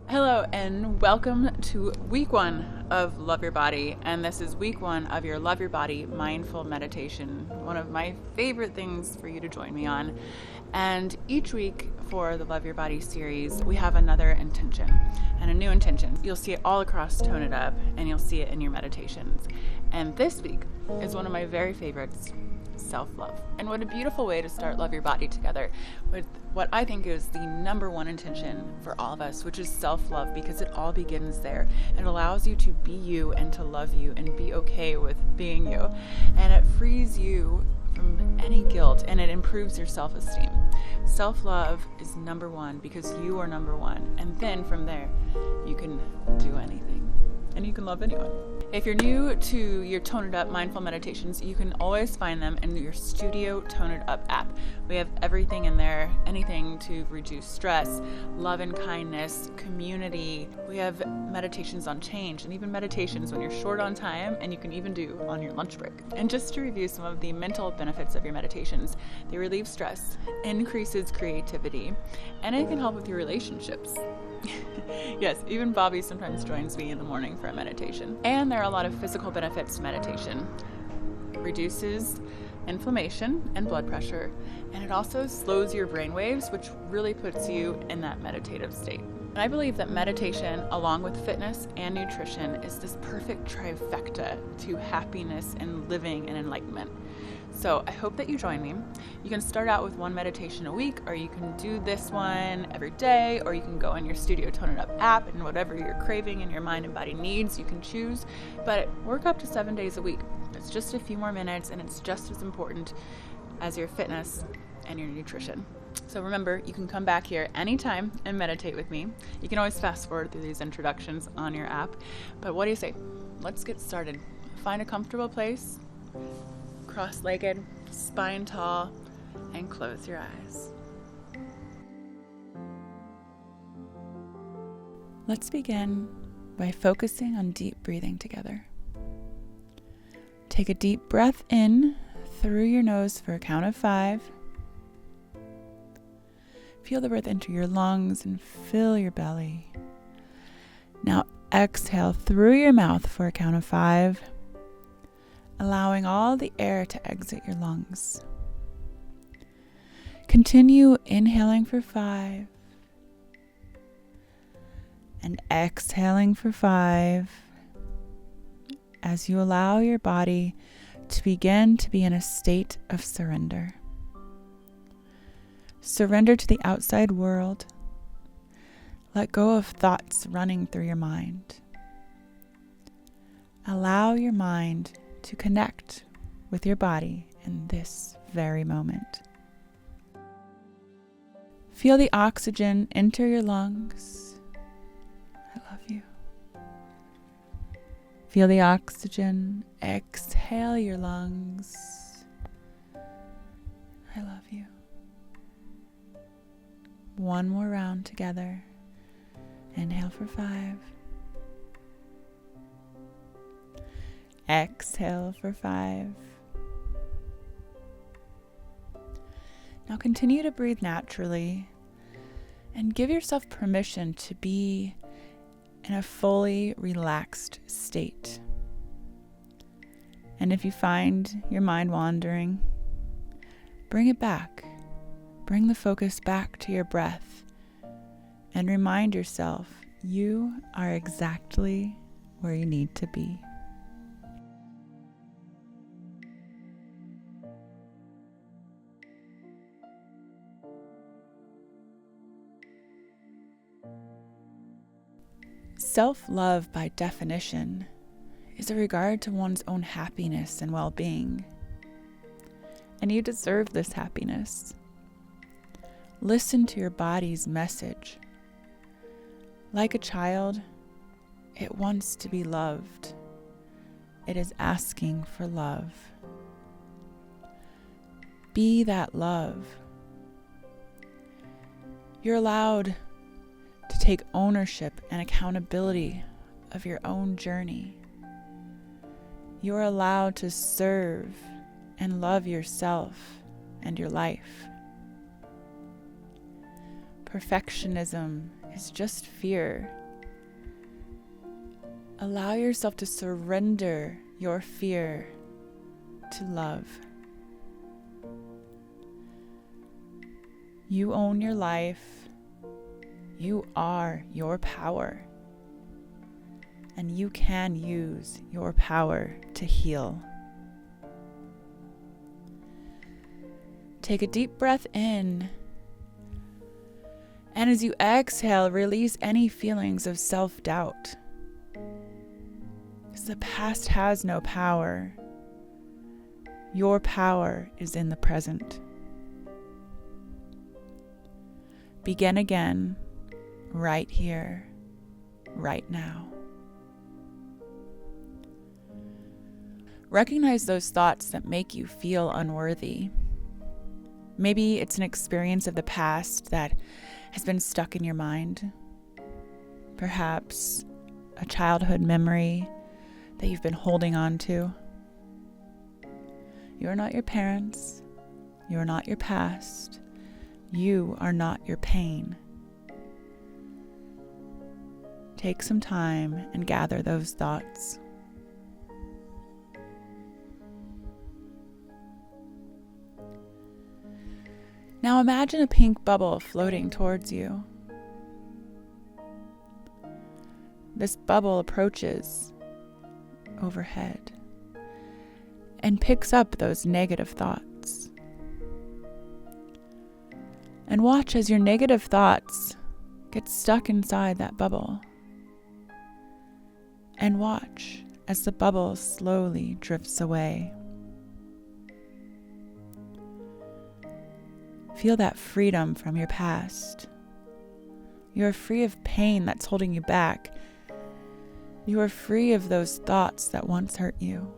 Hello and welcome to week 1 of Love Your Body, and this is week 1 of your Love Your Body mindful meditation, one of my favorite things for you to join me on. And each week for the Love Your Body series, we have another intention and a new intention. You'll see it all across Tone It Up, and you'll see it in your meditations. And this week is one of my very favorites, self-love. And what a beautiful way to start Love Your Body together with what I think is the number one intention for all of us, which is self-love, because it all begins there. It allows you to be you and to love you and be okay with being you. And it frees you from any guilt and it improves your self-esteem. Self-love is number one because you are number one. And then from there, you can do anything and you can love anyone. If you're new to your Tone It Up mindful meditations, you can always find them in your Studio Tone It Up app. We have everything in there, anything to reduce stress, love and kindness, community. We have meditations on change and even meditations when you're short on time, and you can even do on your lunch break. And just to review some of the mental benefits of your meditations, they relieve stress, increases creativity, and it can help with your relationships. Yes, even Bobby sometimes joins me in the morning for a meditation. And there are a lot of physical benefits to meditation. It reduces inflammation and blood pressure, and it also slows your brain waves, which really puts you in that meditative state. And I believe that meditation, along with fitness and nutrition, is this perfect trifecta to happiness and living and enlightenment. So I hope that you join me. You can start out with one meditation a week, or you can do this one every day, or you can go on your Studio Tone It Up app, and whatever you're craving and your mind and body needs, you can choose. But work up to 7 days a week. It's just a few more minutes, and it's just as important as your fitness and your nutrition. So remember, you can come back here anytime and meditate with me. You can always fast forward through these introductions on your app. But what do you say? Let's get started. Find a comfortable place, cross-legged, spine tall, and close your eyes. Let's begin by focusing on deep breathing together. Take a deep breath in through your nose for a count of 5. Feel the breath enter your lungs and fill your belly. Now exhale through your mouth for a count of 5. Allowing all the air to exit your lungs. Continue inhaling for 5 and exhaling for 5 as you allow your body to begin to be in a state of surrender. Surrender to the outside world. Let go of thoughts running through your mind. Allow your mind to connect with your body in this very moment. Feel the oxygen enter your lungs. I love you. Feel the oxygen exhale your lungs. I love you. One more round together. Inhale for 5. Exhale for 5. Now continue to breathe naturally and give yourself permission to be in a fully relaxed state. And if you find your mind wandering, bring it back. Bring the focus back to your breath and remind yourself you are exactly where you need to be. Self-love, by definition, is a regard to one's own happiness and well-being. And you deserve this happiness. Listen to your body's message. Like a child, it wants to be loved. It is asking for love. Be that love. You're allowed to take ownership and accountability of your own journey. You are allowed to serve and love yourself and your life. Perfectionism is just fear Allow yourself to surrender your fear to love. You own your life. You are your power. And you can use your power to heal. Take a deep breath in. And as you exhale, release any feelings of self-doubt. Because the past has no power. Your power is in the present. Begin again, right here, right now. Recognize those thoughts that make you feel unworthy. Maybe it's an experience of the past that has been stuck in your mind. Perhaps a childhood memory that you've been holding on to. You are not your parents. You are not your past. You are not your pain. Take some time and gather those thoughts. Now imagine a pink bubble floating towards you. This bubble approaches overhead and picks up those negative thoughts. And watch as your negative thoughts get stuck inside that bubble. And watch as the bubble slowly drifts away. Feel that freedom from your past. You are free of pain that's holding you back. You are free of those thoughts that once hurt you.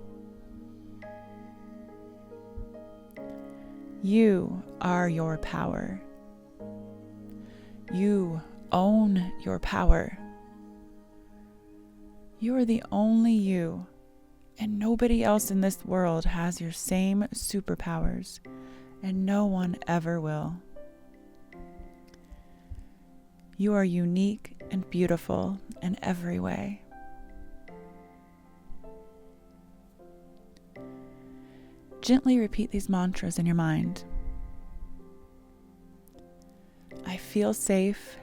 You are your power. You own your power. You are the only you, and nobody else in this world has your same superpowers, and no one ever will. You are unique and beautiful in every way. Gently repeat these mantras in your mind. I feel safe.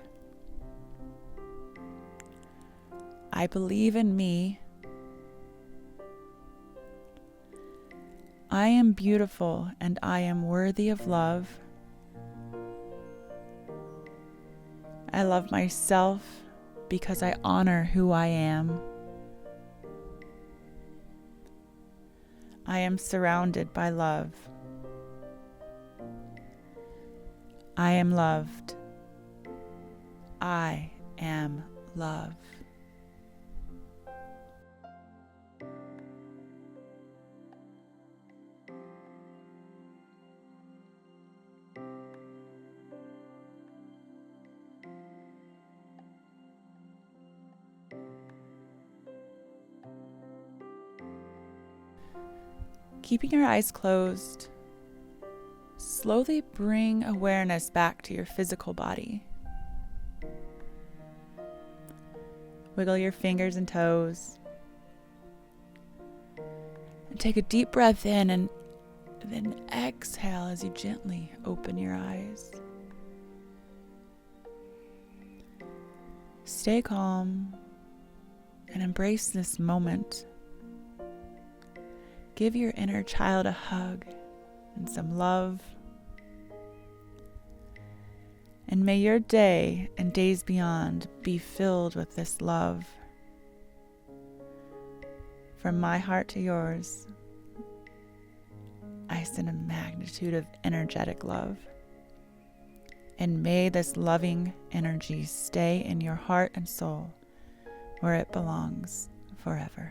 I believe in me. I am beautiful and I am worthy of love. I love myself because I honor who I am. I am surrounded by love. I am loved. I am love. Keeping your eyes closed, slowly bring awareness back to your physical body. Wiggle your fingers and toes. And take a deep breath in and then exhale as you gently open your eyes. Stay calm and embrace this moment. Give your inner child a hug and some love. And may your day and days beyond be filled with this love. From my heart to yours, I send a magnitude of energetic love. And may this loving energy stay in your heart and soul where it belongs forever.